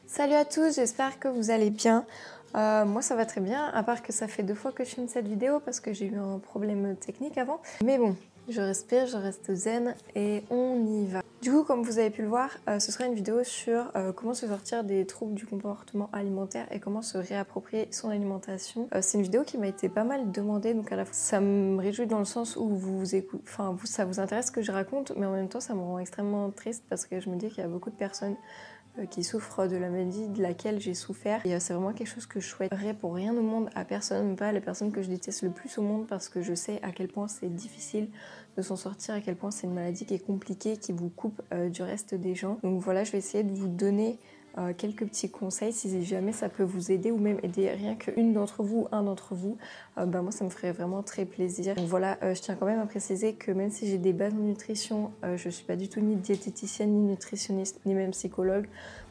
Salut à tous, j'espère que vous allez bien. Moi ça va très bien, à part que ça fait 2 fois que je filme cette vidéo parce que j'ai eu un problème technique avant. Mais bon, je respire, je reste zen et on y va. Du coup, comme vous avez pu le voir, ce sera une vidéo sur comment se sortir des troubles du comportement alimentaire et comment se réapproprier son alimentation. C'est une vidéo qui m'a été pas mal demandée, donc à la fois ça me réjouit dans le sens où ça vous intéresse ce que je raconte, mais en même temps ça me rend extrêmement triste parce que je me dis qu'il y a beaucoup de personnes qui souffrent de la maladie de laquelle j'ai souffert. Et c'est vraiment quelque chose que je souhaiterais pour rien au monde à personne, même pas les personnes que je déteste le plus au monde, parce que je sais à quel point c'est difficile de s'en sortir, à quel point c'est une maladie qui est compliquée, qui vous coupe du reste des gens. Donc voilà, je vais essayer de vous donner quelques petits conseils si jamais ça peut vous aider ou même aider rien qu'une d'entre vous, un d'entre vous, moi ça me ferait vraiment très plaisir. Donc voilà, je tiens quand même à préciser que même si j'ai des bases en nutrition, je suis pas du tout ni diététicienne, ni nutritionniste, ni même psychologue.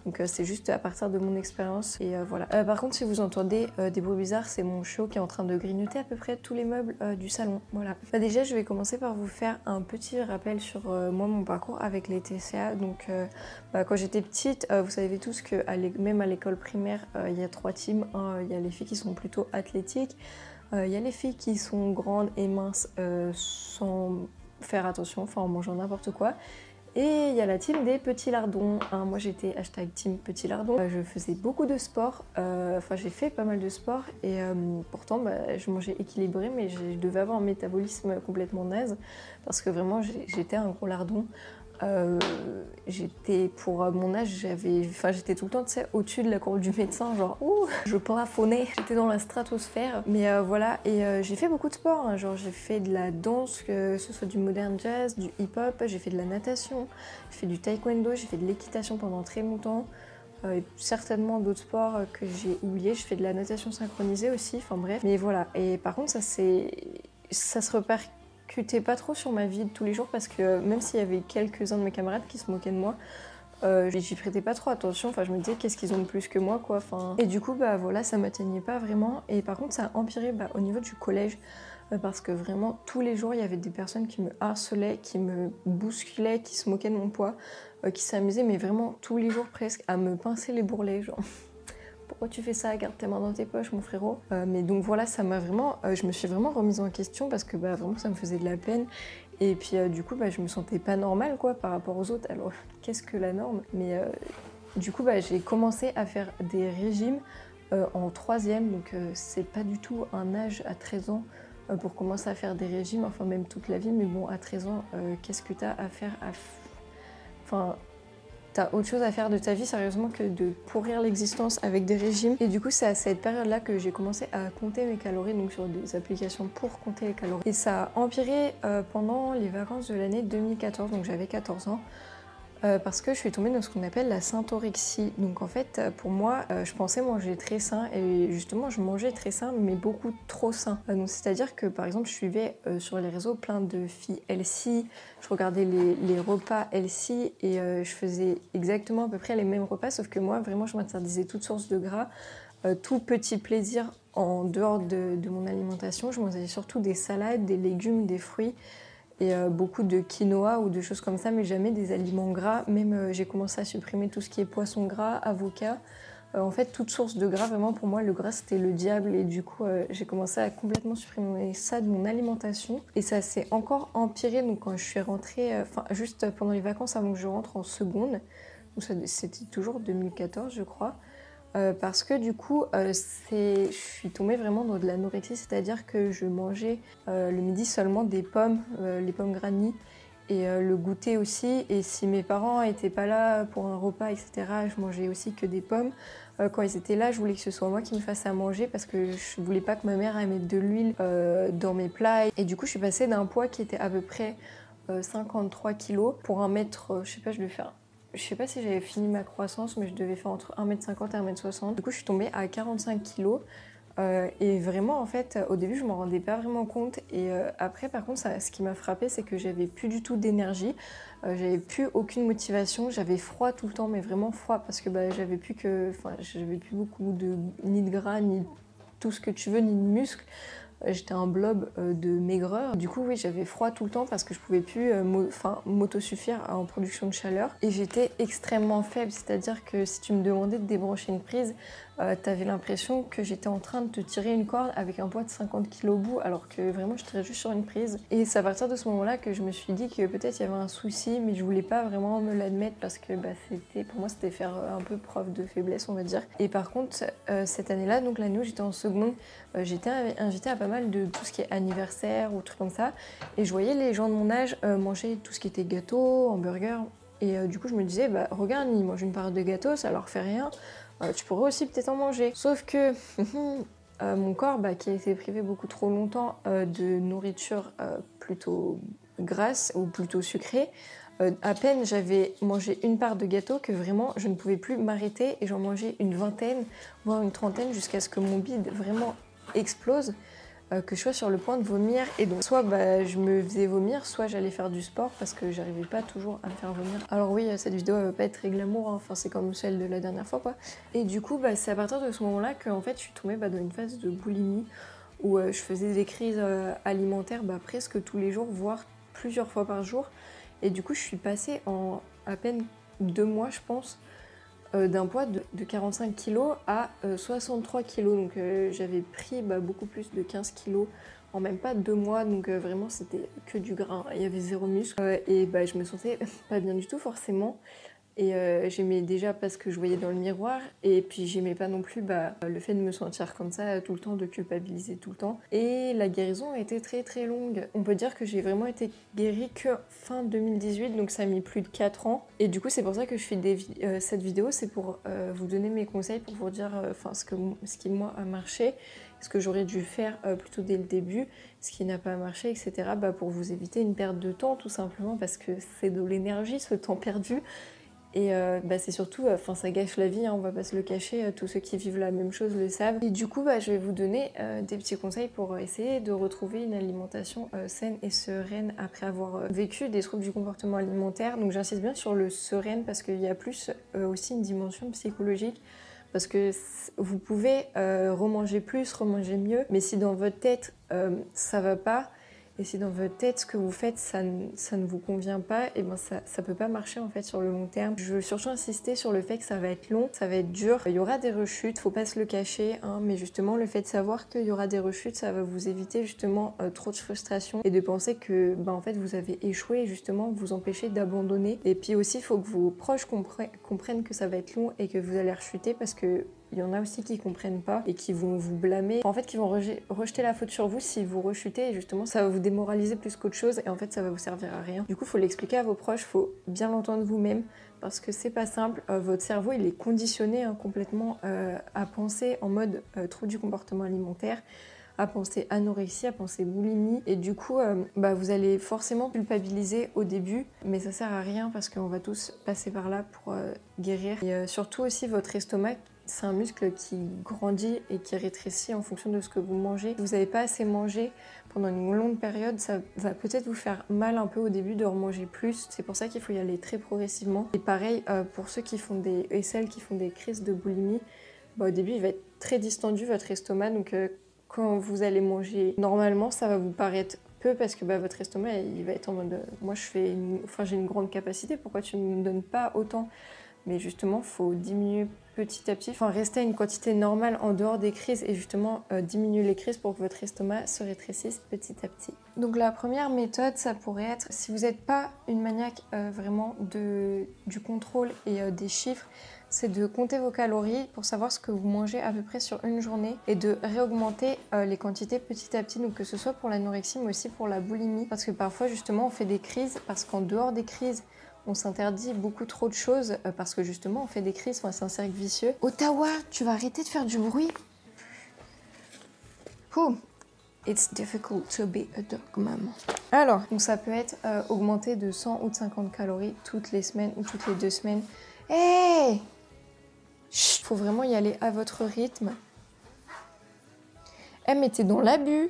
Donc c'est juste à partir de mon expérience et voilà. Par contre, si vous entendez des bruits bizarres, c'est mon chiot qui est en train de grignoter à peu près tous les meubles du salon. Voilà. Déjà, je vais commencer par vous faire un petit rappel sur moi, mon parcours avec les TCA. Donc quand j'étais petite, vous savez tous que même à l'école primaire, il y a 3 teams. Il y a les filles qui sont plutôt athlétiques, il y a les filles qui sont grandes et minces sans faire attention, enfin en mangeant n'importe quoi. Et il y a la team des petits lardons. Moi j'étais #team petit lardon. Je faisais beaucoup de sport, j'ai fait pas mal de sport et pourtant je mangeais équilibré, mais je devais avoir un métabolisme complètement naze parce que vraiment j'étais un gros lardon. J'étais pour mon âge, j'étais tout le temps, tu sais, au-dessus de la courbe du médecin, genre ouh, je plafonnais, j'étais dans la stratosphère. Mais voilà, et j'ai fait beaucoup de sport, hein. Genre j'ai fait de la danse, que ce soit du modern jazz, du hip-hop, j'ai fait de la natation, j'ai fait du taekwondo, j'ai fait de l'équitation pendant très longtemps. Et certainement d'autres sports que j'ai oubliés. Je fais de la natation synchronisée aussi, enfin bref. Mais voilà, et par contre ça se répercutait pas trop sur ma vie de tous les jours parce que même s'il y avait quelques-uns de mes camarades qui se moquaient de moi, j'y prêtais pas trop attention. Enfin, je me disais qu'est-ce qu'ils ont de plus que moi, quoi. Enfin, et du coup, voilà, ça m'atteignait pas vraiment. Et par contre, ça a empiré au niveau du collège. Parce que vraiment, tous les jours, il y avait des personnes qui me harcelaient, qui me bousculaient, qui se moquaient de mon poids, qui s'amusaient, mais vraiment tous les jours presque, à me pincer les bourrelets, genre pourquoi tu fais ça, garde tes mains dans tes poches mon frérot. Mais donc voilà, ça m'a vraiment, je me suis vraiment remise en question parce que vraiment ça me faisait de la peine. Et puis du coup je me sentais pas normale quoi par rapport aux autres. Alors qu'est-ce que la norme? Mais du coup j'ai commencé à faire des régimes en 3e, donc c'est pas du tout un âge à 13 ans pour commencer à faire des régimes, enfin même toute la vie, mais bon à 13 ans, qu'est-ce que t'as à faire Enfin, t'as autre chose à faire de ta vie sérieusement que de pourrir l'existence avec des régimes. Et du coup c'est à cette période-là que j'ai commencé à compter mes calories, donc sur des applications pour compter les calories. Et ça a empiré pendant les vacances de l'année 2014, donc j'avais 14 ans. Parce que je suis tombée dans ce qu'on appelle la syntorexie. Donc en fait, pour moi, je pensais manger très sain et justement, je mangeais très sain, mais beaucoup trop sain. Donc c'est-à-dire que par exemple, je suivais sur les réseaux plein de filles healthy, je regardais les repas healthy et je faisais exactement à peu près les mêmes repas, sauf que moi, vraiment, je m'interdisais toutes sources de gras. Tout petit plaisir en dehors de mon alimentation. Je mangeais surtout des salades, des légumes, des fruits et beaucoup de quinoa ou de choses comme ça, mais jamais des aliments gras. Même j'ai commencé à supprimer tout ce qui est poisson gras, avocat. En fait, toute source de gras, vraiment pour moi, le gras c'était le diable. Et du coup, j'ai commencé à complètement supprimer ça de mon alimentation. Et ça s'est encore empiré donc, quand je suis rentrée, juste pendant les vacances avant que je rentre en seconde. Donc c'était toujours 2014, je crois. Parce que du coup, je suis tombée vraiment dans de l'anorexie, c'est-à-dire que je mangeais le midi seulement des pommes, les pommes granny, et le goûter aussi. Et si mes parents n'étaient pas là pour un repas, etc., je mangeais aussi que des pommes. Quand ils étaient là, je voulais que ce soit moi qui me fasse à manger parce que je voulais pas que ma mère mette de l'huile dans mes plats. Et du coup, je suis passée d'un poids qui était à peu près 53 kilos pour un mètre, je sais pas, je sais pas si j'avais fini ma croissance, mais je devais faire entre 1m50 et 1m60. Du coup, je suis tombée à 45 kg. Et vraiment, en fait, au début, je m'en rendais pas vraiment compte. Et après, par contre, ce qui m'a frappée, c'est que j'avais plus du tout d'énergie. J'avais plus aucune motivation. J'avais froid tout le temps, mais vraiment froid, parce que j'avais plus beaucoup ni de gras, ni tout ce que tu veux, ni de muscles. j'étais un blob de maigreur. Du coup oui, j'avais froid tout le temps parce que je pouvais plus m'autosuffire en production de chaleur. Et j'étais extrêmement faible, c'est-à-dire que si tu me demandais de débrancher une prise, t'avais l'impression que j'étais en train de te tirer une corde avec un poids de 50 kg au bout, alors que vraiment je tirais juste sur une prise. Et c'est à partir de ce moment-là que je me suis dit que peut-être il y avait un souci, mais je voulais pas vraiment me l'admettre parce que pour moi c'était faire un peu preuve de faiblesse, on va dire. Et par contre, cette année-là, donc l'année où j'étais en seconde, j'étais invitée à pas mal de tout ce qui est anniversaire ou trucs comme ça, et je voyais les gens de mon âge manger tout ce qui était gâteau, hamburger, et du coup je me disais, regarde, ils mangent une part de gâteau, ça leur fait rien. Tu pourrais aussi peut-être en manger. Sauf que mon corps, qui a été privé beaucoup trop longtemps de nourriture plutôt grasse ou plutôt sucrée, à peine j'avais mangé une part de gâteau que vraiment je ne pouvais plus m'arrêter et j'en mangeais une vingtaine, voire une trentaine jusqu'à ce que mon bide vraiment explose, que je sois sur le point de vomir. Et donc soit je me faisais vomir, soit j'allais faire du sport parce que j'arrivais pas toujours à me faire vomir. Alors oui, cette vidéo elle va pas être très glamour, hein. Enfin c'est comme celle de la dernière fois quoi. Et du coup c'est à partir de ce moment-là que en fait je suis tombée dans une phase de boulimie où je faisais des crises alimentaires presque tous les jours, voire plusieurs fois par jour. Et du coup je suis passée en à peine 2 mois je pense, d'un poids de 45 kg à 63 kg. Donc j'avais pris beaucoup plus de 15 kg en même pas 2 mois. Donc vraiment c'était que du gras, il y avait zéro muscle. Et je me sentais pas bien du tout forcément. Et j'aimais déjà pas ce que je voyais dans le miroir. Et puis j'aimais pas non plus le fait de me sentir comme ça tout le temps, de culpabiliser tout le temps. Et la guérison a été très très longue. On peut dire que j'ai vraiment été guérie que fin 2018, donc ça a mis plus de 4 ans. Et du coup c'est pour ça que je fais cette vidéo, c'est pour vous donner mes conseils, pour vous dire ce qui moi a marché, ce que j'aurais dû faire plutôt dès le début, ce qui n'a pas marché, etc. Pour vous éviter une perte de temps tout simplement, parce que c'est de l'énergie ce temps perdu. Et c'est surtout, ça gâche la vie, hein, on va pas se le cacher, tous ceux qui vivent la même chose le savent. Et du coup, je vais vous donner des petits conseils pour essayer de retrouver une alimentation saine et sereine après avoir vécu des troubles du comportement alimentaire. Donc j'insiste bien sur le sereine parce qu'il y a plus aussi une dimension psychologique. Parce que vous pouvez remanger plus, remanger mieux, mais si dans votre tête ça va pas, et si dans votre tête ce que vous faites ça ne vous convient pas, et ça peut pas marcher en fait sur le long terme. Je veux surtout insister sur le fait que ça va être long, ça va être dur, il y aura des rechutes, faut pas se le cacher, hein, mais justement le fait de savoir qu'il y aura des rechutes, ça va vous éviter justement trop de frustration et de penser que en fait vous avez échoué, et justement vous empêcher d'abandonner. Et puis aussi il faut que vos proches comprennent que ça va être long et que vous allez rechuter, parce que il y en a aussi qui comprennent pas et qui vont vous blâmer, en fait qui vont rejeter la faute sur vous si vous rechutez, et justement ça va vous démoraliser plus qu'autre chose, et en fait ça va vous servir à rien. Du coup faut l'expliquer à vos proches, faut bien l'entendre vous-même, parce que c'est pas simple. Votre cerveau il est conditionné complètement à penser en mode trouble du comportement alimentaire, à penser anorexie, à penser boulimie, et du coup vous allez forcément culpabiliser au début, mais ça sert à rien parce qu'on va tous passer par là pour guérir. Et surtout aussi votre estomac, c'est un muscle qui grandit et qui rétrécit en fonction de ce que vous mangez. Si vous n'avez pas assez mangé pendant une longue période, ça va peut-être vous faire mal un peu au début de remanger plus. C'est pour ça qu'il faut y aller très progressivement. Et pareil, pour ceux qui font et celles qui font des crises de boulimie, au début il va être très distendu votre estomac, donc quand vous allez manger normalement, ça va vous paraître peu parce que votre estomac il va être en mode moi j'ai une grande capacité, pourquoi tu ne me donnes pas autant? Mais justement, faut diminuer petit à petit, rester à une quantité normale en dehors des crises, et justement diminuer les crises pour que votre estomac se rétrécisse petit à petit. Donc la première méthode, ça pourrait être, si vous n'êtes pas une maniaque vraiment du contrôle et des chiffres, c'est de compter vos calories pour savoir ce que vous mangez à peu près sur une journée, et de réaugmenter les quantités petit à petit, donc que ce soit pour l'anorexie mais aussi pour la boulimie, parce que parfois justement on fait des crises parce qu'en dehors des crises on s'interdit beaucoup trop de choses parce que justement on fait des crises, c'est un cercle vicieux. Ottawa, tu vas arrêter de faire du bruit. It's difficult to be a dog mom. Alors, donc ça peut être augmenté de 100 ou de 50 calories toutes les semaines ou toutes les 2 semaines. Hey! Chut, faut vraiment y aller à votre rythme. Mais t'es dans l'abus.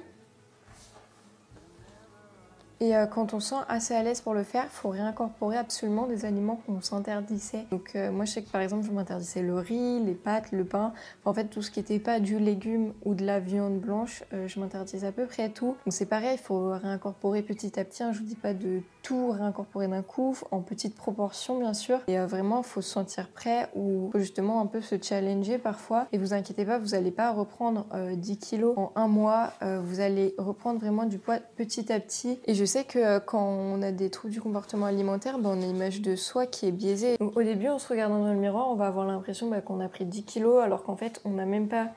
Et quand on se sent assez à l'aise pour le faire, il faut réincorporer absolument des aliments qu'on s'interdisait. Donc moi je sais que par exemple je m'interdisais le riz, les pâtes, le pain, en fait tout ce qui n'était pas du légume ou de la viande blanche, je m'interdisais à peu près tout. Donc c'est pareil, il faut réincorporer petit à petit, hein. Je vous dis pas de tout réincorporer d'un coup, en petite proportion bien sûr. Et vraiment il faut se sentir prêt ou faut justement un peu se challenger parfois. Et vous inquiétez pas, vous n'allez pas reprendre 10 kilos en un mois, vous allez reprendre vraiment du poids petit à petit. Et je sais que quand on a des troubles du comportement alimentaire, on a une image de soi qui est biaisée. Donc, au début, en se regardant dans le miroir, on va avoir l'impression qu'on a pris 10 kilos alors qu'en fait, on n'a même pas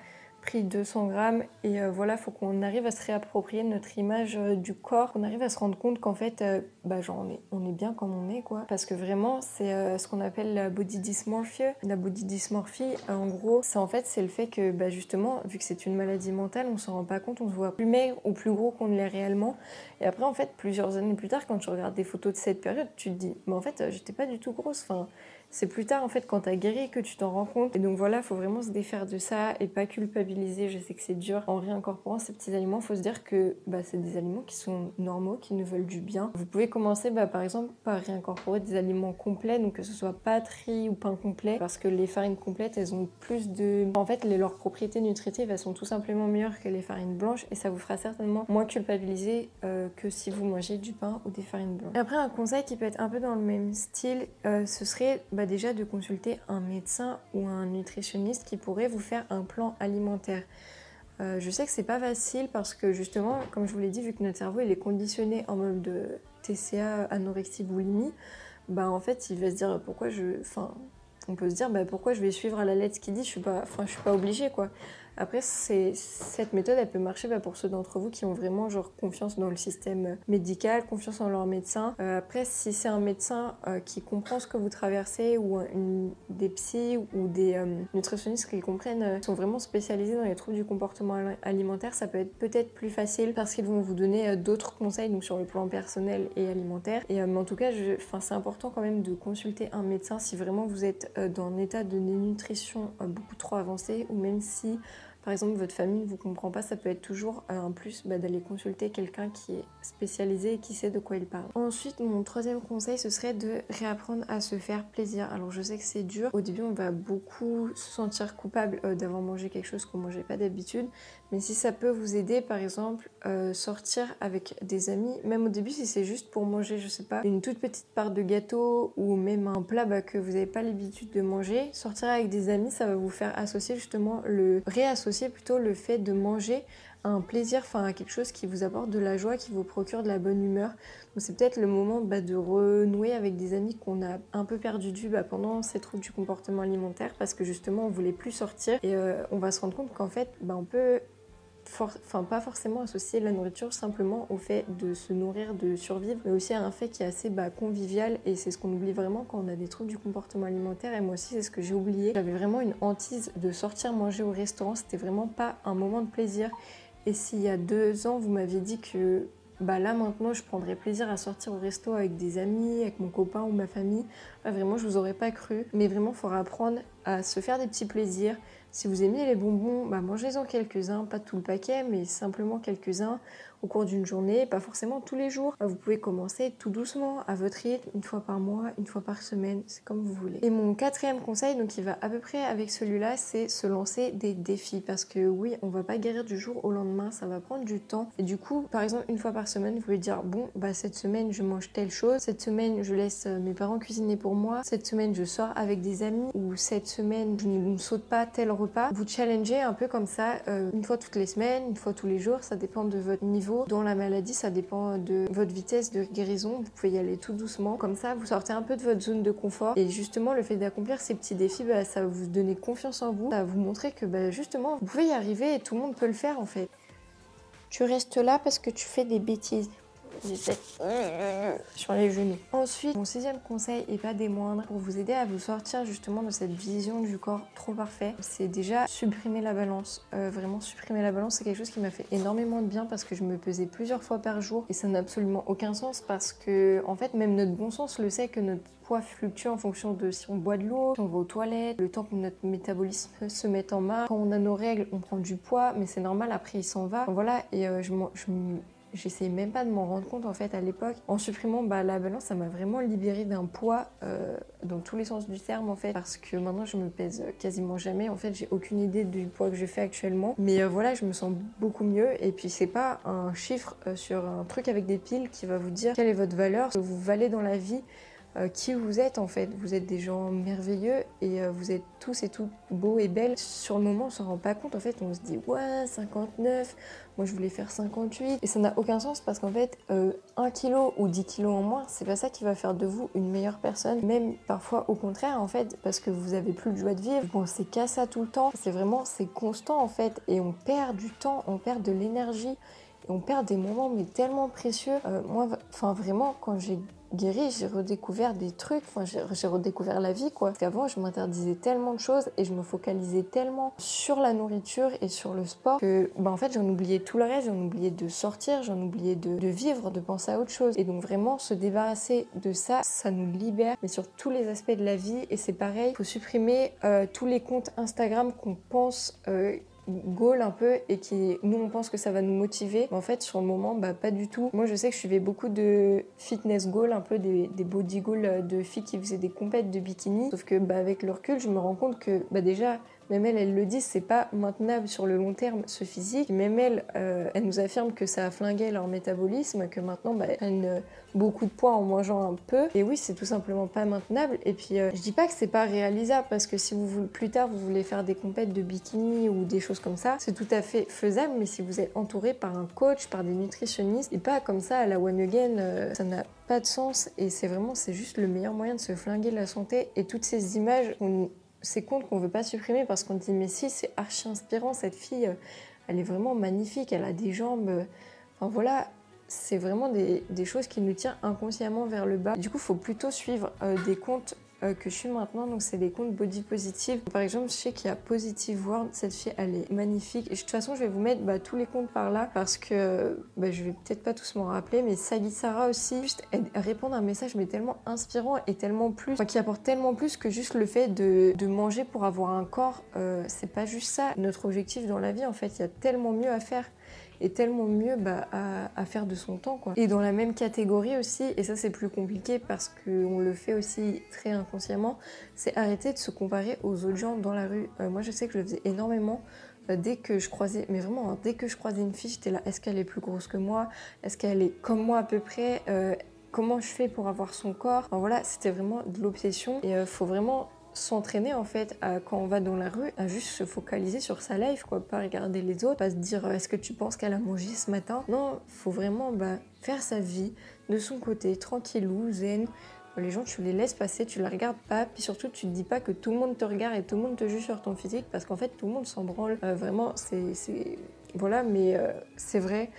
pris 200 grammes. Et voilà, il faut qu'on arrive à se réapproprier notre image du corps, qu'on arrive à se rendre compte qu'en fait, on est bien comme on est, quoi. Parce que vraiment, c'est ce qu'on appelle la body dysmorphia. La body dysmorphie, en gros, c'est le fait que, justement, vu que c'est une maladie mentale, on s'en rend pas compte, on se voit plus maigre ou plus gros qu'on ne l'est réellement. Et après, en fait, plusieurs années plus tard, quand tu regardes des photos de cette période, tu te dis, mais en fait, j'étais pas du tout grosse. Enfin, c'est plus tard, en fait, quand t'as guéri que tu t'en rends compte. Et donc voilà, il faut vraiment se défaire de ça et pas culpabiliser. Je sais que c'est dur. En réincorporant ces petits aliments, il faut se dire que c'est des aliments qui sont normaux, qui nous veulent du bien. Vous pouvez commencer, par exemple, par réincorporer des aliments complets, donc que ce soit pâtes, riz ou pain complet, parce que les farines complètes, elles ont plus de... En fait, leurs propriétés nutritives, elles sont tout simplement meilleures que les farines blanches et ça vous fera certainement moins culpabiliser que si vous mangez du pain ou des farines blanches. Et après, un conseil qui peut être un peu dans le même style, ce serait déjà de consulter un médecin ou un nutritionniste qui pourrait vous faire un plan alimentaire. Je sais que c'est pas facile parce que justement, comme je vous l'ai dit, vu que notre cerveau il est conditionné en mode de TCA, anorexie, boulimie, en fait il va se dire on peut se dire pourquoi je vais suivre à la lettre ce qu'il dit, je suis pas obligée quoi. Après, cette méthode, elle peut marcher pour ceux d'entre vous qui ont vraiment confiance dans le système médical, confiance en leur médecin. Après, si c'est un médecin qui comprend ce que vous traversez ou des psys ou des nutritionnistes qui comprennent, qui sont vraiment spécialisés dans les troubles du comportement alimentaire, ça peut être peut-être plus facile parce qu'ils vont vous donner d'autres conseils donc sur le plan personnel et alimentaire. Et en tout cas, c'est important quand même de consulter un médecin si vraiment vous êtes dans un état de dénutrition beaucoup trop avancé ou même si par exemple, votre famille ne vous comprend pas, ça peut être toujours un plus d'aller consulter quelqu'un qui est spécialisé et qui sait de quoi il parle. Ensuite, mon troisième conseil, ce serait de réapprendre à se faire plaisir. Alors, je sais que c'est dur. Au début, on va beaucoup se sentir coupable d'avoir mangé quelque chose qu'on ne mangeait pas d'habitude. Mais si ça peut vous aider, par exemple, sortir avec des amis, même au début, si c'est juste pour manger, je sais pas, une toute petite part de gâteau ou même un plat que vous n'avez pas l'habitude de manger, sortir avec des amis, ça va vous faire associer justement réassocier plutôt le fait de manger à un plaisir, à quelque chose qui vous apporte de la joie, qui vous procure de la bonne humeur. Donc c'est peut-être le moment de renouer avec des amis qu'on a un peu perdu de vue pendant ces troubles du comportement alimentaire parce que justement on voulait plus sortir et on va se rendre compte qu'en fait on peut pas forcément associer la nourriture simplement au fait de se nourrir, de survivre, mais aussi à un fait qui est assez convivial et c'est ce qu'on oublie vraiment quand on a des troubles du comportement alimentaire et moi aussi c'est ce que j'ai oublié. J'avais vraiment une hantise de sortir manger au restaurant, c'était vraiment pas un moment de plaisir et s'il y a 2 ans vous m'aviez dit que là maintenant je prendrais plaisir à sortir au resto avec des amis, avec mon copain ou ma famille, vraiment je vous aurais pas cru, mais vraiment il faudra apprendre à se faire des petits plaisirs. Si vous aimez les bonbons, mangez-en quelques-uns, pas tout le paquet, mais simplement quelques-uns au cours d'une journée, pas forcément tous les jours. Vous pouvez commencer tout doucement, à votre rythme, une fois par mois, une fois par semaine, c'est comme vous voulez. Et mon quatrième conseil, donc qui va à peu près avec celui-là, c'est se lancer des défis. Parce que oui, on va pas guérir du jour au lendemain, ça va prendre du temps. Et du coup, par exemple, une fois par semaine, vous pouvez dire, cette semaine, je mange telle chose, cette semaine, je laisse mes parents cuisiner pour moi, cette semaine, je sors avec des amis, ou cette semaine, je ne saute pas tel repas. Vous challengez un peu comme ça, une fois toutes les semaines, une fois tous les jours, ça dépend de votre niveau. Dans la maladie, ça dépend de votre vitesse de guérison. Vous pouvez y aller tout doucement. Comme ça, vous sortez un peu de votre zone de confort. Et justement, le fait d'accomplir ces petits défis, ça va vous donner confiance en vous. Ça va vous montrer que justement, vous pouvez y arriver et tout le monde peut le faire en fait. Tu restes là parce que tu fais des bêtises. Sur les genoux. Ensuite, mon 6e conseil, et pas des moindres, pour vous aider à vous sortir justement de cette vision du corps trop parfait, c'est déjà supprimer la balance. Vraiment supprimer la balance, c'est quelque chose qui m'a fait énormément de bien parce que je me pesais plusieurs fois par jour et ça n'a absolument aucun sens parce que en fait même notre bon sens le sait que notre poids fluctue en fonction de si on boit de l'eau, si on va aux toilettes, le temps que notre métabolisme se mette en marche. Quand on a nos règles, on prend du poids, mais c'est normal, après il s'en va. Voilà, et j'essayais même pas de m'en rendre compte en fait à l'époque. En supprimant la balance, ça m'a vraiment libérée d'un poids dans tous les sens du terme en fait, parce que maintenant je me pèse quasiment jamais. En fait, j'ai aucune idée du poids que je fais actuellement, mais voilà, je me sens beaucoup mieux. Et puis c'est pas un chiffre sur un truc avec des piles qui va vous dire quelle est votre valeur, ce que vous valez dans la vie. Qui vous êtes en fait. Vous êtes des gens merveilleux et vous êtes tous et toutes beaux et belles. Sur le moment, on s'en rend pas compte en fait. On se dit ouais, 59, moi je voulais faire 58. Et ça n'a aucun sens parce qu'en fait, 1 kilo ou 10 kilos en moins, c'est pas ça qui va faire de vous une meilleure personne. Même parfois au contraire en fait, parce que vous avez plus de joie de vivre. Vous pensez qu'à ça tout le temps. C'est constant en fait. Et on perd du temps, on perd de l'énergie. Et on perd des moments mais tellement précieux. Moi, vraiment, quand j'ai guéri, j'ai redécouvert des trucs, j'ai redécouvert la vie quoi. Parce qu'avant, je m'interdisais tellement de choses et je me focalisais tellement sur la nourriture et sur le sport que en fait, j'en oubliais tout le reste, j'en oubliais de sortir, j'en oubliais de vivre, de penser à autre chose. Et donc vraiment, se débarrasser de ça, ça nous libère, mais sur tous les aspects de la vie. Et c'est pareil, il faut supprimer tous les comptes Instagram qu'on pense goal un peu et qui nous on pense que ça va nous motiver, mais en fait sur le moment pas du tout. Moi je sais que je suivais beaucoup de fitness goals, un peu des body goals de filles qui faisaient des compètes de bikini, sauf que avec le recul je me rends compte que déjà même elles le disent, c'est pas maintenable sur le long terme ce physique. Même elles nous affirment que ça a flingué leur métabolisme, que maintenant elles prennent beaucoup de poids en mangeant un peu. Et oui, c'est tout simplement pas maintenable. Et puis je dis pas que c'est pas réalisable, parce que si plus tard vous voulez faire des compètes de bikini ou des choses comme ça, c'est tout à fait faisable, mais si vous êtes entouré par un coach, par des nutritionnistes, et pas comme ça à la one again, ça n'a pas de sens. Et c'est juste le meilleur moyen de se flinguer la santé. Et toutes ces images, ces comptes qu'on veut pas supprimer parce qu'on dit mais si, c'est archi inspirant, cette fille elle est vraiment magnifique, elle a des jambes, enfin voilà, c'est vraiment des choses qui nous tirent inconsciemment vers le bas. Du coup, il faut plutôt suivre des comptes que je suis maintenant, donc c'est des comptes body positive. Par exemple, je sais qu'il y a Positive World, cette fille elle est magnifique, et de toute façon je vais vous mettre tous les comptes par là parce que je vais peut-être pas tous m'en rappeler, mais Sally Sarah aussi, juste elle répond à un message mais tellement inspirant et tellement plus, qui apporte tellement plus que juste le fait de manger pour avoir un corps. C'est pas juste ça notre objectif dans la vie, en fait il y a tellement mieux à faire et tellement mieux à faire de son temps quoi. Et dans la même catégorie aussi, et ça c'est plus compliqué parce qu'on le fait aussi très inconsciemment, c'est arrêter de se comparer aux autres gens dans la rue. Moi je sais que je le faisais énormément. Dès que je croisais, mais vraiment, hein, dès que je croisais une fille, j'étais là, est-ce qu'elle est plus grosse que moi? Est-ce qu'elle est comme moi à peu près? Comment je fais pour avoir son corps? Enfin voilà, c'était vraiment de l'obsession, et faut vraiment s'entraîner en fait quand on va dans la rue à juste se focaliser sur sa life quoi, pas regarder les autres, pas se dire est-ce que tu penses qu'elle a mangé ce matin? Non, faut vraiment faire sa vie de son côté, tranquillou, zen. Les gens tu les laisses passer, tu les regardes pas, puis surtout tu te dis pas que tout le monde te regarde et tout le monde te juge sur ton physique, parce qu'en fait tout le monde s'en branle. Vraiment voilà, mais c'est vrai.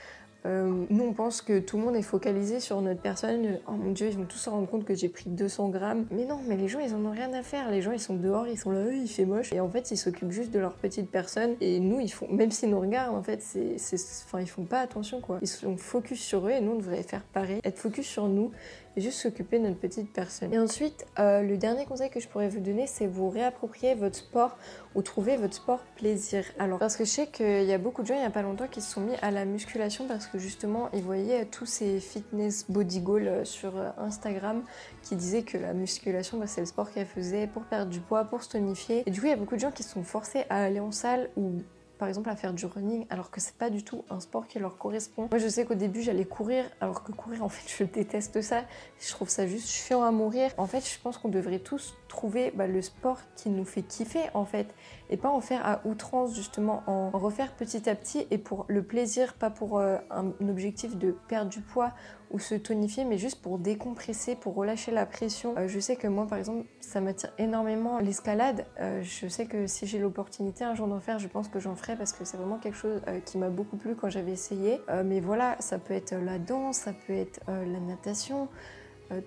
Nous on pense que tout le monde est focalisé sur notre personne. Oh mon dieu, ils vont tous se rendre compte que j'ai pris 200 grammes. Mais non, mais les gens ils en ont rien à faire. Les gens ils sont dehors, ils sont là, il fait moche. Et en fait ils s'occupent juste de leur petite personne. Et nous ils font, même s'ils nous regardent en fait, ils font pas attention quoi. Ils sont focus sur eux, et nous on devrait faire pareil. Être focus sur nous et juste s'occuper de notre petite personne. Et ensuite, le dernier conseil que je pourrais vous donner, c'est vous réapproprier votre sport ou trouver votre sport plaisir. Alors, parce que je sais qu'il y a beaucoup de gens il y a pas longtemps qui se sont mis à la musculation parce que justement, ils voyaient tous ces fitness body goals sur Instagram qui disaient que la musculation, c'est le sport qu'elles faisaient pour perdre du poids, pour se tonifier. Et du coup, il y a beaucoup de gens qui se sont forcés à aller en salle ou par exemple à faire du running, alors que c'est pas du tout un sport qui leur correspond. Moi je sais qu'au début j'allais courir, alors que courir en fait je déteste ça, je trouve ça juste chiant à mourir. En fait je pense qu'on devrait tous trouver le sport qui nous fait kiffer en fait, et pas en faire à outrance, justement en refaire petit à petit et pour le plaisir, pas pour un objectif de perdre du poids ou se tonifier, mais juste pour décompresser, pour relâcher la pression. Je sais que moi par exemple ça m'attire énormément l'escalade. Je sais que si j'ai l'opportunité un jour d'en faire, je pense que j'en ferai parce que c'est vraiment quelque chose qui m'a beaucoup plu quand j'avais essayé. Mais voilà, ça peut être la danse, ça peut être la natation.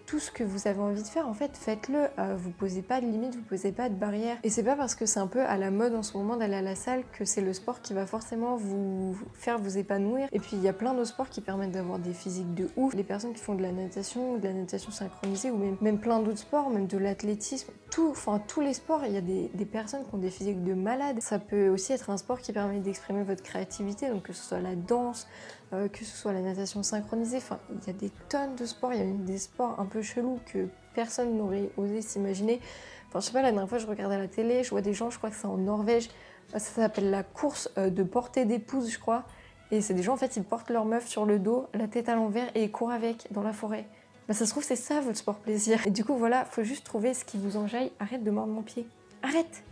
Tout ce que vous avez envie de faire, en fait, faites-le. Vous posez pas de limites, vous posez pas de barrières. Et c'est pas parce que c'est un peu à la mode en ce moment d'aller à la salle que c'est le sport qui va forcément vous faire vous épanouir. Et puis il y a plein d'autres sports qui permettent d'avoir des physiques de ouf. Les personnes qui font de la natation synchronisée, ou même plein d'autres sports, même de l'athlétisme, tous les sports, il y a des personnes qui ont des physiques de malades. Ça peut aussi être un sport qui permet d'exprimer votre créativité, donc que ce soit la danse, que ce soit la natation synchronisée, enfin il y a des tonnes de sports, il y a même des sports un peu chelous que personne n'aurait osé s'imaginer. Enfin je sais pas, la dernière fois je regardais à la télé, je vois des gens, je crois que c'est en Norvège, ça s'appelle la course de portée d'épouse je crois, et c'est des gens en fait ils portent leur meuf sur le dos, la tête à l'envers et ils courent avec dans la forêt. Bah ça se trouve c'est ça votre sport plaisir. Et du coup voilà, faut juste trouver ce qui vous enjaille, arrête de mordre mon pied, arrête!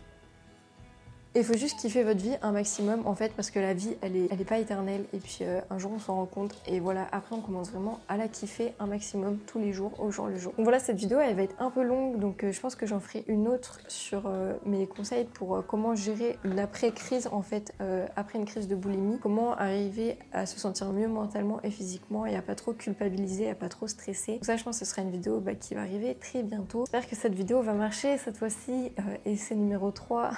Il faut juste kiffer votre vie un maximum en fait parce que la vie elle est pas éternelle et puis un jour on s'en rend compte et voilà après on commence vraiment à la kiffer un maximum tous les jours au jour le jour. Donc voilà cette vidéo elle va être un peu longue donc je pense que j'en ferai une autre sur mes conseils pour comment gérer une après-crise en fait après une crise de boulimie, comment arriver à se sentir mieux mentalement et physiquement et à pas trop culpabiliser, à pas trop stresser. Donc ça je pense que ce sera une vidéo qui va arriver très bientôt. J'espère que cette vidéo va marcher cette fois-ci et c'est numéro 3.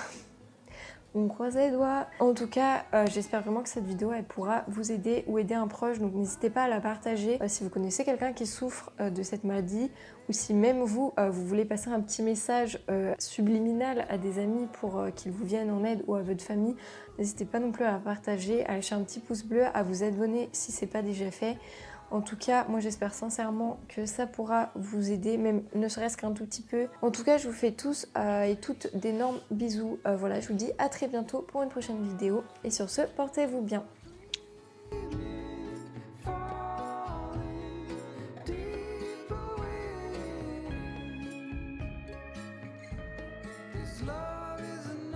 On croise les doigts. En tout cas, j'espère vraiment que cette vidéo elle pourra vous aider ou aider un proche. Donc n'hésitez pas à la partager si vous connaissez quelqu'un qui souffre de cette maladie ou si même vous, vous voulez passer un petit message subliminal à des amis pour qu'ils vous viennent en aide ou à votre famille. N'hésitez pas non plus à la partager, à lâcher un petit pouce bleu, à vous abonner si c'est pas déjà fait. En tout cas, moi j'espère sincèrement que ça pourra vous aider, même ne serait-ce qu'un tout petit peu. En tout cas, je vous fais tous et toutes d'énormes bisous. Voilà, je vous dis à très bientôt pour une prochaine vidéo. Et sur ce, portez-vous bien. This love is